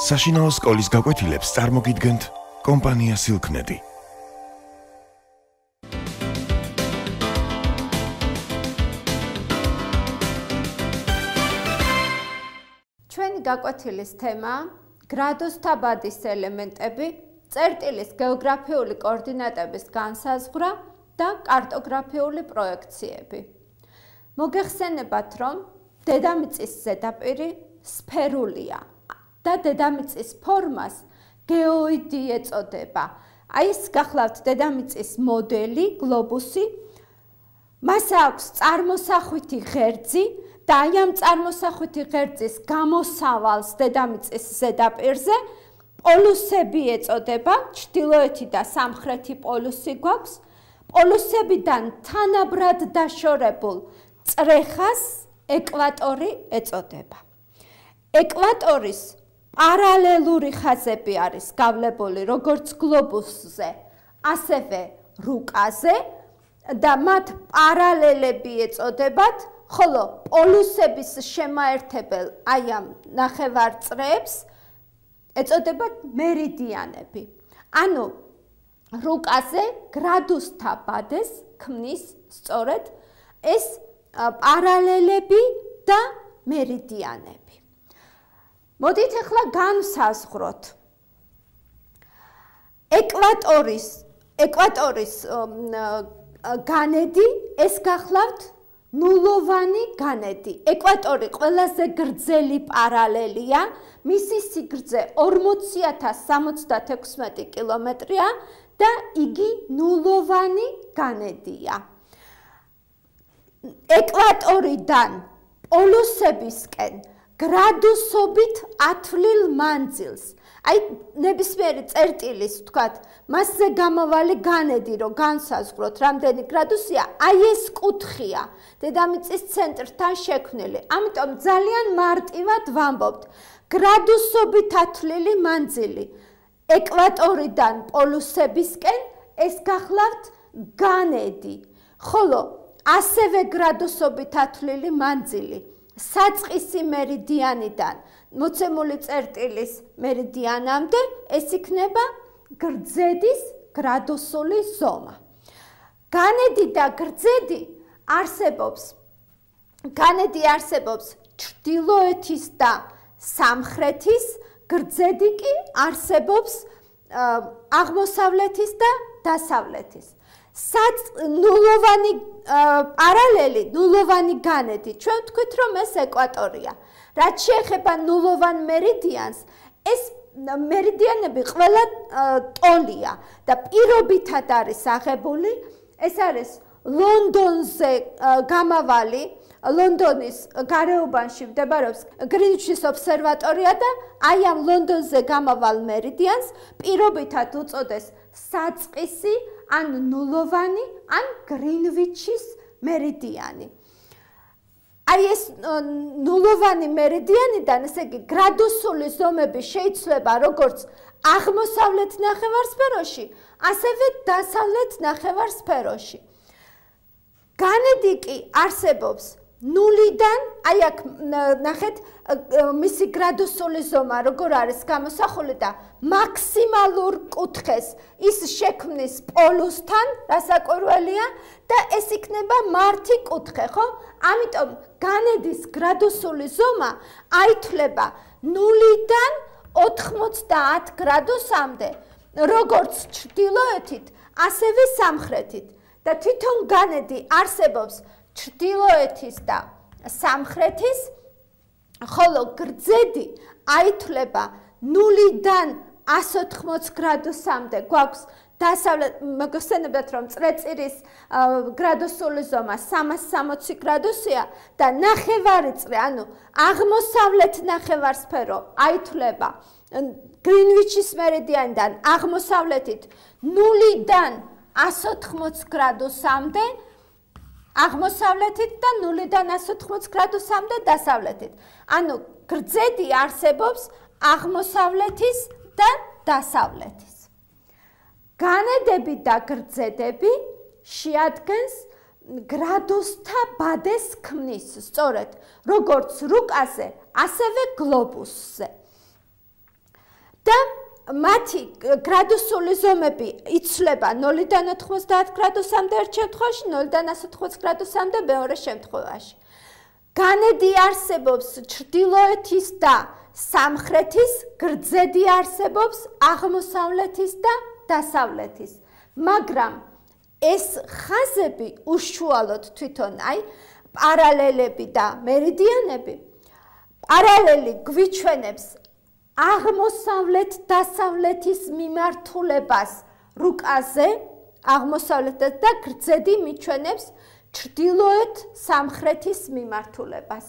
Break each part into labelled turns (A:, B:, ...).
A: საშინაო სკოლის გაკვეთილებს წარმოგიდგენთ კომპანია Silknet.
B: ჩვენი გაკვეთილის თემა გრადუსთა ბადის ელემენტები, წერტილის გეოგრაფიული კოორდინატების განსაზღვრა და კარტოგრაფიული პროექციები. მოგეხსენებათ, რომ დედამიწის ზედაპირი სფერულია და დედამიწის ფორმას გეოიდი ეწოდება. აი ეს გახლავთ დედამიწის მოდელი, გლობუსი. მას აქვს წარმოსახვითი ღერძი და აი ამ წარმოსახვითი ღერძის გამოსავალს დედამიწის ზედაპირზე პოლუსები ეწოდება, ჩრდილოეთი და სამხრეთი პოლუსი გვაქვს. პოლუსებიდან თანაბრად დაშორებულ წრეხას ეკვატორი ეწოდება. ეკვატორის პარალელური ხაზები არის გავლებული როგორც გლობუსზე, ასევე რუკაზე და მათ პარალელები ეწოდებათ, ხოლო პოლუსების შემაერთებელ აი ამ ნახევარწრეებს ეწოდებათ მერიდიანები. ანუ რუკაზე გრადუსთა ბადეს ქმნის სწორედ ეს პარალელები და მერიდიანები. მოდით ახლა განვსაზღვროთ. ეკვატორის განედი ეს გახლავთ ნულოვანი განედი. ეკვატორი ყველაზე გრძელი პარალელია, მისი სიგრძე 40076 კილომეტრია და იგი ნულოვანი განედია. ეკვატორიდან პოლუსებისკენ გრადუსობით ათვლილ მანძილს. აი ნებისმიერი წერტილის, ვთქვათ, მასზე გამავალი განედი, რომ განსაზღვროთ, რამდენი გრადუსია, აი ეს კუთხია, დედამიწის ცენტრთან შექმნილი. ამიტომ ძალიან მარტივად ვამბობთ, გრადუსობით ათვლილი მანძილი. ეკვატორიდან პოლუსებისკენ ეს გახლავთ განედი, ხოლო ასევე გრადუსობით ათვლილი მანძილი საწყისი მერიდიანიდან მოცემული წერტილის მერიდიანამდე ეს იქნება გრძედის გრადუსული ზომა. განედი და გრძედი არსებობს ჩრდილოეთის და სამხრეთის, გრძედი კი არსებობს აღმოსავლეთის და დასავლეთის. ნულოვანი პარალელი, ნულოვანი განედი, ჩვენ ვთქვით, რომ ეს ეკვატორია. რაც შეეხება ნულოვან მერიდიანს, ეს მერიდიანები ყველა ტოლია და პირობითად არის აღებული. ეს არის ლონდონზე გამავალი, ლონდონის გარეუბანში მდებარეობს გრინვიჩის ობსერვატორია და აი ამ ლონდონზე გამავალ მერიდიანს პირობითად უწოდეს საწყისი ან ნულოვანი ან გრინვიჩის მერიდიანი. აი ეს ნულოვანი მერიდიანიდან, ესე იგი, გრადუსული ზომები შეიცვლება როგორც აღმოსავლეთ ნახევარსფეროში, ასევე დასავლეთ ნახევარსფეროში. განედი კი არსებობს ნულიდან, აი აქ ნახეთ, მისი გრადუსული ზომა როგორ არის გამოსახული და მაქსიმალურ კუთხეს ის შექმნის პოლუსთან, რასაკვირველია, და ეს იქნება მართი კუთხე, ხო? ამიტომ განედის გრადუსული ზომა აითვლება 0-დან 90 გრადუსამდე, როგორც ჩრდილოეთით, ასევე სამხრეთით. და თვითონ განედი არსებობს ჩრდილოეთის და სამხრეთის, ხოლო გრძედი აითვლება 0-დან 180 გრადუსამდე. გვაქვს დასავლეთ, მოგხსენებათ, რომ წრეწირის გრადუსული ზომა 360 გრადუსია და ნახევარიწრე, ანუ აღმოსავლეთ ნახევარსფერო აითვლება გრინვიჩის მერიდიანიდან აღმოსავლეთით 0-დან 180 გრადუსამდე, აღმოსავლეთით და 0-დან 180 გრადუსამდე დასავლეთით. ანუ გრძედი არსებობს აღმოსავლეთის და დასავლეთის. განედები და გრძედები შეადგენს გრადუსთა ბადეს ქმნის, სწორედ როგორც რუკაზე, ასევე გლობუსზე. და მათი გრადუსული ზომები იცვლება 0-დან 90 გრადუსამდე ერთ შემთხვევაში, 0-დან 180 გრადუსამდე მეორე შემთხვევაში. განედი არსებობს ჩრდილოეთის და სამხრეთის, გრძედი არსებობს აღმოსავლეთის და დასავლეთის. მაგრამ ეს ხაზები უშუალოდ თვითონ პარალელები და მერიდიანები პარალელი გვიჩვენებს აღმოსავლეთ-დასავლეთის მიმართულებას რუკაზე, აღმოსავლეთ და გრძედი მიჩვენებს ჩრდილოეთ-სამხრეთის მიმართულებას.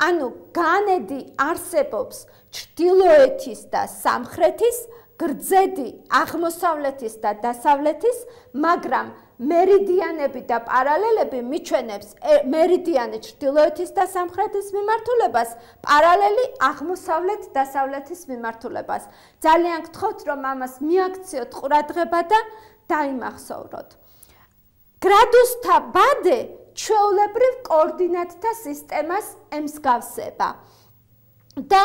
B: ანუ განედი არსებობს ჩრდილოეთის და სამხრეთის, გრძედი აღმოსავლეთის და დასავლეთის, მაგრამ მერიდიანები და პარალელები მიჩვენებს მერიდიანი ჩრდილოეთის და სამხრეთის მიმართულებას, პარალელი აღმოსავლეთ-დასავლეთის მიმართულებას. ძალიან გთხოვთ, რომ ამას მიაქციოთ ყურადღება და დაიმახსოვროთ. გრადუსთა ბადე ჩვეულებრივ კოორდინატთა სისტემას ემსგავსება და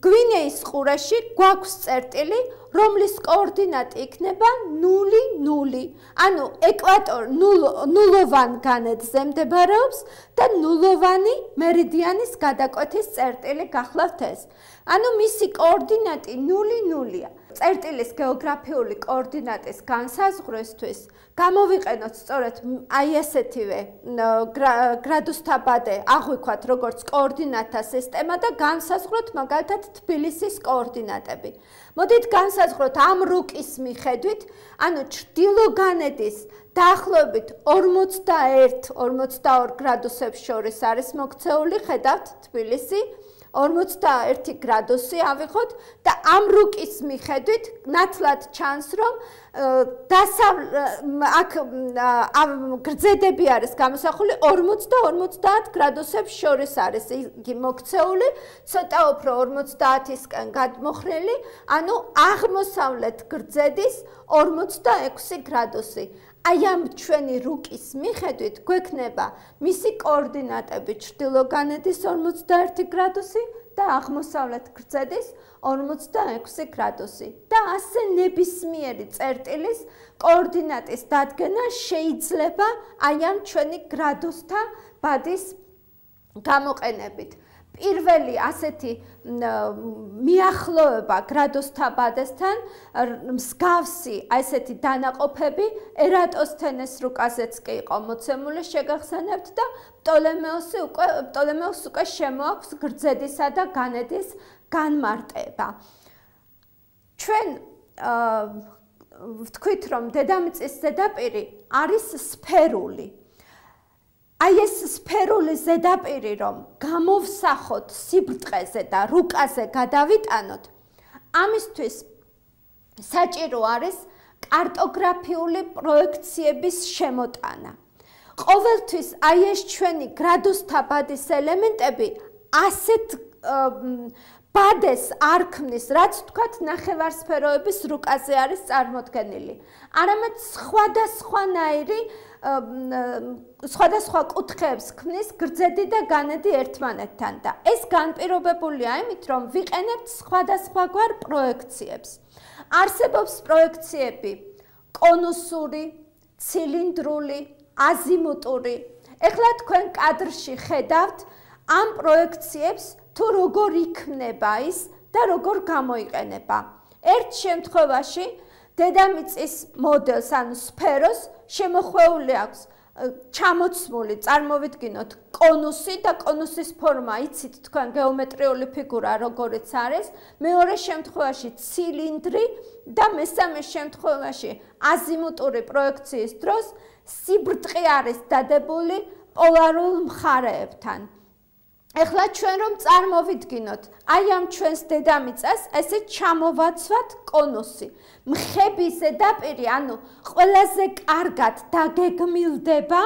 B: გვინეის ყურეში გვაქვს წერტილი, რომლის კოორდინატი იქნება 0, 0. ანუ ეკვატორ ნულოვან განედზე მდებარეობს და ნულოვანი მერიდიანის გადაკვეთის წერტილი გახლავთ ეს. ანუ მისი კოორდინატი 0, 0-ია. წერტილის გეოგრაფიული კოორდინატის განსაზღვრისთვის გამოვიყენოთ სწორედ ესეთივე გრადუსთა ბადე აღვიქვათ როგორც კოორდინატთა სისტემა და განსაზღვროთ მაგალითად თბილისის კოორდინატები. მოდით განსაზღვროთ ამ რუკის მიხედვით, ანუ ჩრდილოგანედის დაახლოებით 41-42 გრადუსებს შორის არის მოქცეული, ხედავთ თბილისი 41 გრადუსი ავიღოთ და ამ რუკის მიხედვით ნათლად ჩანს, რომ აქ გრძედები არის გამოსახული 40-50 გრადუსებს შორის არის იგი მოქცეული, ცოტა უფრო 50-ისკენ გადმოხრილი, ანუ აღმოსავლეთ გრძედის 46 გრადუსი. აი ამ ჩვენი რუკის მიხედვით გვექნება მისი კოორდინატები ჩრდილოგანედის 41 გრადუსი და აღმოსავლეთ გრძედის 46 გრადუსი. და ასე ნებისმიერი წერტილის კოორდინატის დადგენა შეიძლება აი ამ ჩვენი გრადუსთა ბადის გამოყენებით. პირველი ასეთი მიახლოება გრადუსთა ბადესთან მსგავსი ესეთი დანაყოფები ერატოსთენეს რუკაზეც კი იყო მოცემული, შეგახსენებთ და პტოლემეოსს უკვე შემოაქვს გრძედისა და განედის განმარტება. ჩვენ ვთქვით, რომ დედამიწის ზედაპირი არის სფერული. აი ეს სფერული ზედაპირი რომ გამოვსახოთ სიბრტყეზე და რუკაზე გადავიტანოთ, ამისთვის საჭირო არის კარტოგრაფიული პროექციების შემოტანა. ყოველთვის აი ეს ჩვენი გრადუსთა ბადის ელემენტები ასეთ ბადეს არ ქმნის, რაც თქვათ ნახევარსფეროების რუკაზე არის წარმოდგენილი. არამედ სხვადასხვა კუთხეებს ქმნის გრძედი და განედი ერთმანეთთან და ეს განპირობებულია იმით, რომ ვიყენებთ სხვადასხვაგვარ პროექციებს. არსებობს პროექციები კონუსური, ცილინდრული, აზიმუტური. ეხლა თქვენ კადრში ხედავთ ამ პროექციებს თუ როგორ იქმნება ის და როგორ გამოიყენება. ერთ შემთხვევაში დედამიწის მოდელს, ანუ სფეროს შემოხვეული აქვს ჩამოცმული, წარმოვიდგინოთ კონუსი და კონუსის ფორმა, იცით თქვენ გეომეტრიული ფიგურა როგორიც არის, მეორე შემთხვევაში ცილინდრი და მესამე შემთხვევაში აზიმუტური პროექციის დროს სიბრტყე არის დადებული პოლარულ მხარეებთან. ეხლა ჩვენ რომ წარმოვიდგინოთ, აი ამ ჩვენს დედამიწას ესე ჩამოვაცვათ კონუსი. მხების ზედაპირი, ანუ ყველაზე კარგად დაგეგმილდება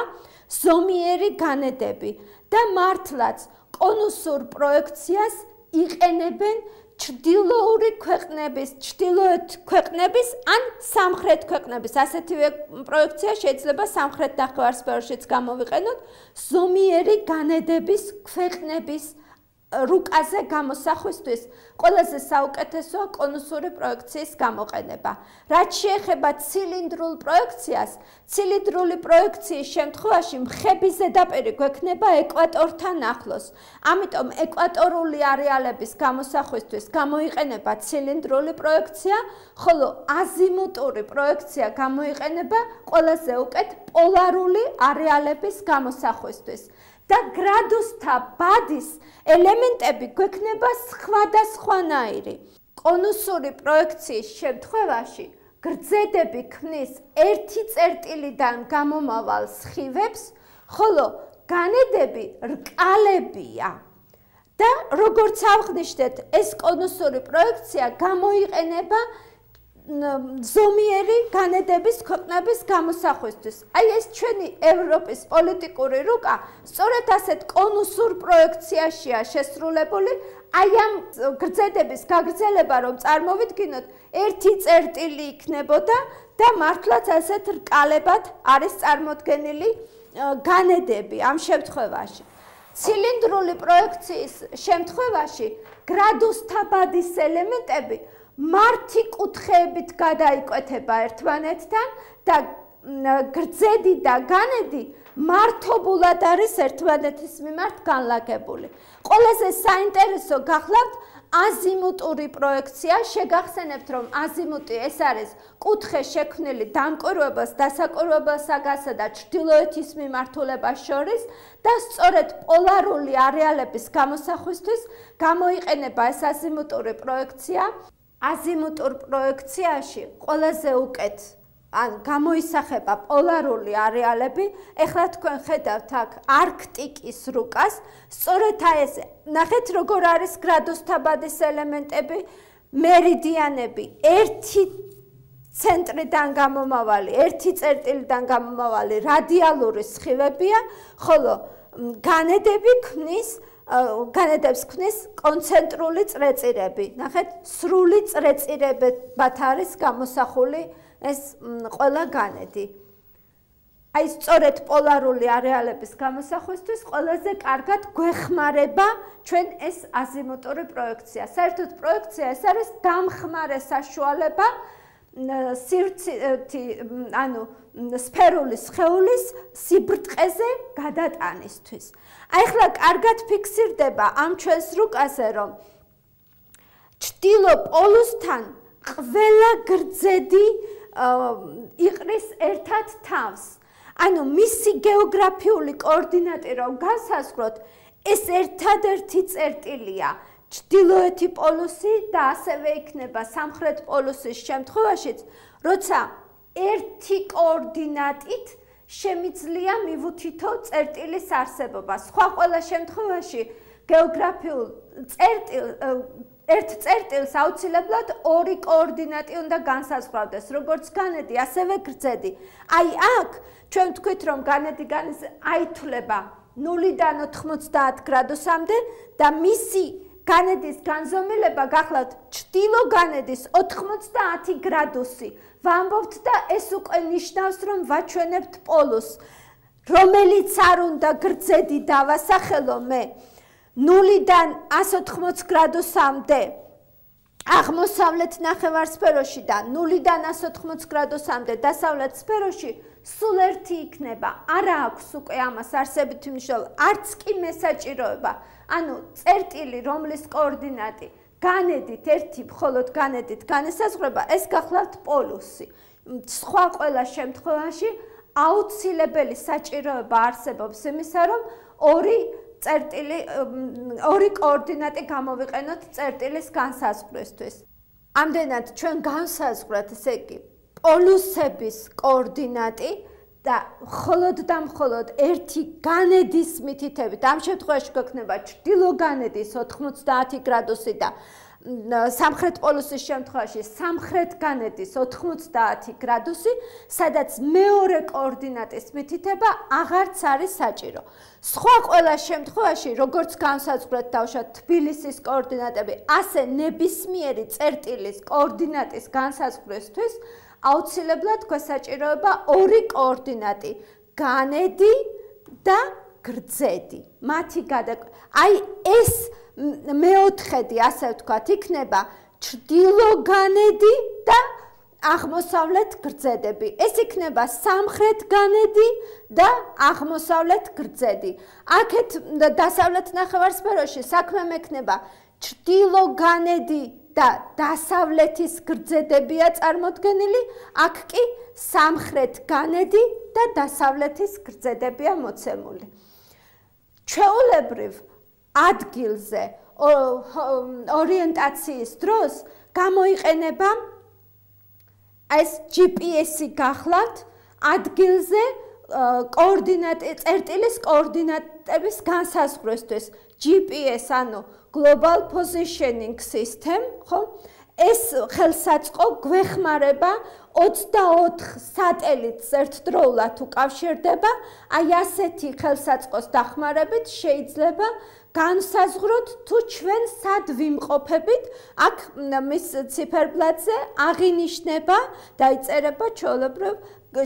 B: ზომიერი განედები და მართლაც კონუსურ პროექციას იყენებენ ჩრდილოური ქვეყნების, ჩრდილოეთ ქვეყნების ან სამხრეთ ქვეყნების. ასეთივე პროექცია შეიძლება სამხრეთ ნახევარსფეროშიც გამოვიყენოთ ზომიერი განედების ქვეყნების რუკაზე გამოსახვისთვის ყველაზე საუკეთესოა კონუსური პროექციის გამოყენება. რაც შეეხება ცილინდრულ პროექციას, ცილინდრული პროექციის შემთხვევაში მხების ზედაპირი გვექნება ეკვატორთან ახლოს. ამიტომ ეკვატორული არეალების გამოსახვისთვის გამოიყენება ცილინდრული პროექცია, ხოლო აზიმუტური პროექცია გამოიყენება ყველაზე უკეთ პოლარული არეალების გამოსახვისთვის. და გრადუსთა ბადის ელემენტები გვექნება სხვადასხვანაირი. კონუსური პროექციის შემთხვევაში გრძედები ქმნის ერთი წერტილიდან გამომავალ სხივებს, ხოლო განედები რკალებია. და როგორც ავღნიშნეთ, ეს კონუსური პროექცია გამოიყენება ზომიერი განედების ქვეყნების გამოსახვისთვის. აი ეს ჩვენი ევროპის პოლიტიკური რუკა სწორედ ასეთ კონუსურ პროექციაშია შესრულებული. აი ამ გრძედების გაგრძელება რომ წარმოვიდგინოთ, ერთი წერტილი იქნებოდა და მართლაც ასეთ რკალებად არის წარმოდგენილი განედები ამ შემთხვევაში. ცილინდრული პროექციის შემთხვევაში გრადუსთა ბადის ელემენტები მართი კუთხეებით გადაიკვეთება ერთმანეთთან და გრძედი და განედი მართობულად არის ერთმანეთის მიმართ განლაგებული. ყველაზე საინტერესო გახლავთ აზიმუტური პროექცია. შეგახსენებთ, რომ აზიმუტი ეს არის კუთხე შექმნილი დამკვირვებელს, დასაკვირვებელსაგანსა და ჩრდილოეთის მიმართულებას შორის და სწორედ პოლარული არეალების გამოსახვისთვის გამოიყენება ეს აზიმუტური პროექცია. აზიმუტურ პროექციაში ყველაზე უკეთ გამოისახება პოლარული არეალები. ეხლა თქვენ ხედავთ აქ არქტიკის რუკას, სწორედ ეს ნახეთ როგორ არის გრადუსთა ბადის ელემენტები, მერიდიანები, ერთი ცენტრიდან გამომავალი, ერთი წერტილიდან გამომავალი რადიალური სხივებია, ხოლო განედები ქმნის განედებს ქმნის კონცენტრული წრეწირები. ნახეთ, სრული წრეწირებად არის გამოსახული ეს ყველა განედი. აი სწორედ პოლარული არეალების გამოსახვისთვის ყველაზე კარგად გვეხმარება ჩვენ ეს აზიმუტური პროექცია. საერთოდ პროექცია ეს არის დამხმარე საშუალება სფერული სხეულის სიბრტყეზე გადატანისთვის. აი ახლა კარგად ფიქსირდება ამ ჩვენს რუკაზე, რომ ჩრდილო პოლუსთან ყველა გრძედი იყრის ერთად თავს. ანუ მისი გეოგრაფიული კოორდინატი რომ განსაზღვროთ, ეს ერთადერთი წერტილია ჩრდილოეთი პოლუსი და ასევე იქნება სამხრეთ პოლუსის შემთხვევაშიც, როცა ერთი კოორდინატით შემიძლია მივუთითო წერტილის არსებობა. სხვა ყველა შემთხვევაში გეოგრაფიულ ერთ წერტილს აუცილებლად ორი კოორდინატი უნდა განსაზღვრავდეს, როგორც განედი, ასევე გრძედი. აი აქ ჩვენ ვთქვით, რომ განედი აითვლება 0-დან 90 გრადუსამდე და მისი განედის განზომილება გახლავთ ჩრდილო განედის 90 გრადუსი. ვამბობთ და ეს უკვე ნიშნავს, რომ ვაჩვენებთ პოლუსს, რომელიც არ უნდა გრძედი დავასახელო მე 0-დან 180 გრადუსამდე აღმოსავლეთ ნახევარსფეროში და 0-დან 180 გრადუსამდე დასავლეთ სფეროში სულ ერთი იქნება. არა აქვს უკვე ამას არსებითი მნიშვნელობა, არც კი მესაჭიროება. ანუ წერტილი, რომლის კოორდინატი განედით ერთი მხოლოდ განედით განესაზღვრება, ეს გახლავთ პოლუსი. სხვა ყველა შემთხვევაში აუცილებელი საჭიროება არსებობს იმისა, რომ ორი კოორდინატი გამოვიყენოთ წერტილის განსაზღვრისთვის. ამდენად ჩვენ განსაზღვრეთ, ესე იგი, პოლუსების კოორდინატი და მხოლოდ და მხოლოდ ერთი განედის მითითებით, ამ შემთხვევაში გვექნება ჩრდილო განედის 90 გრადუსი და სამხრეთ პოლუსის შემთხვევაში სამხრეთ განედის 90 გრადუსი, სადაც მეორე კოორდინატის მითითება აღარც არის საჭირო. სხვა ყველა შემთხვევაში, როგორც განსაზღვრეთ დავშოთ თბილისის კოორდინატები, ასე ნებისმიერი წერტილის კოორდინატის განსაზღვრისთვის აუცილებლად გვესაჭიროება ორი კოორდინატი, განედი და გრძედი. მათი აი ეს მეოთხედი, ასე ვთქვათ, იქნება ჩრდილოგანედი და აღმოსავლეთ გრძედები. ეს იქნება სამხრეთ განედი და აღმოსავლეთ გრძედი. აქეთ დასავლეთ ნახევარსფეროში საქმე მექნება ჩრდილოგანედი და დასავლეთის გრძედებია წარმოდგენილი, აქ კი სამხრეთ განედი და დასავლეთის გრძედებია მოცემული. ჩვეულებრივ ადგილზე ორიენტაციის დროს გამოიყენება ეს GPS-ი გახლავთ ადგილზე წერტილის კოორდინატების განსაზღვრისთვის. GPS, ანუ Global Positioning System, ხო? ეს ხელსაწყო გვეხმარება 24 სატელიტს ერთდროულად უკავშირდება. აი ასეთი ხელსაწყოს დახმარებით შეიძლება განსაზღვროთ თუ ჩვენ სად ვიმყოფებით. აქ მის ციფერბლატზე აღინიშნება, დაიწერება ჩვეულებრივ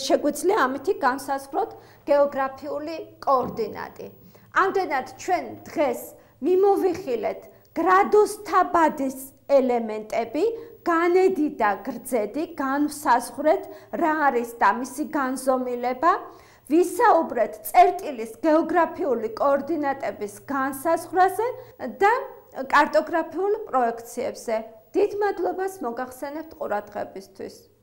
B: შეგვიძლია ამითი განსაზღვროთ გეოგრაფიული კოორდინატი. ამდენად ჩვენ დღეს მიმოვიხილეთ გრადუსთა ბადის ელემენტები, განედი და გრძედი, განსაზღვრეთ რა არის და მისი განზომილება. ვისაუბრეთ წერტილის გეოგრაფიული კოორდინატების განსაზღვრაზე და კარტოგრაფიულ პროექციებზე. დიდ მადლობას მოგახსენებთ ყურადღებისთვის.